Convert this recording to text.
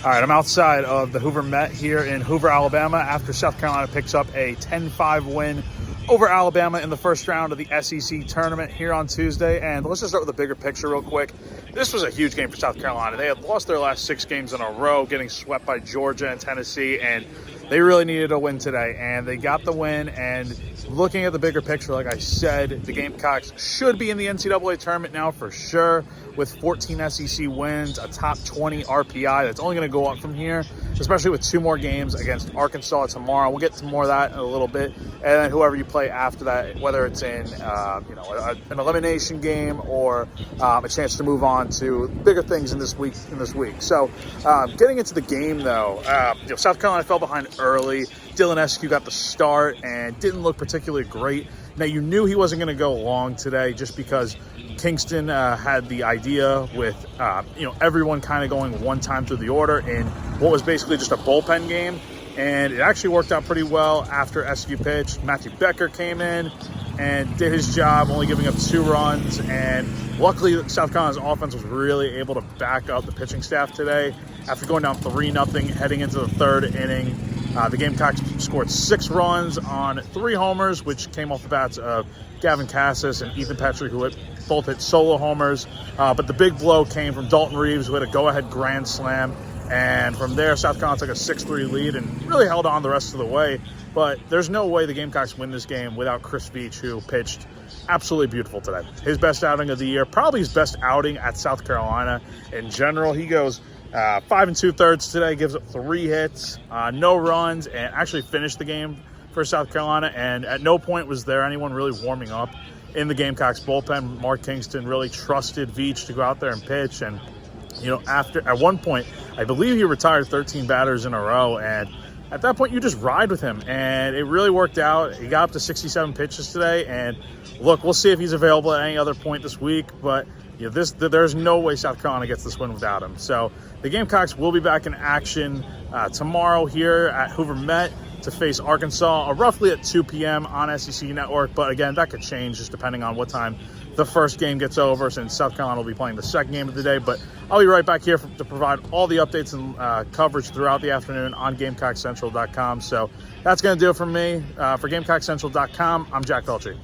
All right, I'm outside of the Hoover Met here in Hoover, Alabama, after South Carolina picks up a 10-5 win over Alabama in the first round of the SEC tournament here on Tuesday. And let's just start with the bigger picture real quick. This was a huge game for South Carolina. They had lost their last 6 games in a row, getting swept by Georgia and Tennessee, and they really needed a win today, and they got the win. And looking at the bigger picture, like I said, the Gamecocks should be in the NCAA tournament now for sure, with 14 SEC wins, a top 20 RPI that's only going to go up from here, especially with 2 more games against Arkansas tomorrow. We'll get to more of that in a little bit, and then whoever you play after that, whether it's in an elimination game or a chance to move on to bigger things in this week. So getting into the game though, South Carolina fell behind early. Dylan Eskew got the start and didn't look particularly great. Now, you knew he wasn't going to go long today just because Kingston had the idea with, everyone kind of going one time through the order in what was basically just a bullpen game. And it actually worked out pretty well after Eskew pitched. Matthew Becker came in and did his job, only giving up 2 runs. And luckily, South Carolina's offense was really able to back up the pitching staff today. After going down 3-0 heading into the 3rd inning, the Gamecocks scored 6 runs on 3 homers, which came off the bats of Gavin Cassis and Ethan Petrie, who both hit solo homers. But the big blow came from Dalton Reeves, who had a go-ahead grand slam. And from there, South Carolina took a 6-3 lead and really held on the rest of the way. But there's no way the Gamecocks win this game without Chris Veach, who pitched absolutely beautiful today. His best outing of the year, probably his best outing at South Carolina in general. He goes 5 2/3 today, gives up 3 hits, no runs, and actually finished the game for South Carolina. And at no point was there anyone really warming up in the Gamecocks bullpen. Mark Kingston really trusted Veach to go out there and pitch. And at one point, I believe he retired 13 batters in a row, and at that point, you just ride with him, and it really worked out. He got up to 67 pitches today, and look, we'll see if he's available at any other point this week, but there's no way South Carolina gets this win without him. So the Gamecocks will be back in action tomorrow here at Hoover Met to face Arkansas, roughly at 2 p.m. on SEC Network, but again, that could change just depending on what time the first game gets over, since South Carolina will be playing the second game of the day. But I'll be right back here to provide all the updates and coverage throughout the afternoon on GamecockCentral.com. So that's going to do it for me. For GamecockCentral.com, I'm Jack Veltri.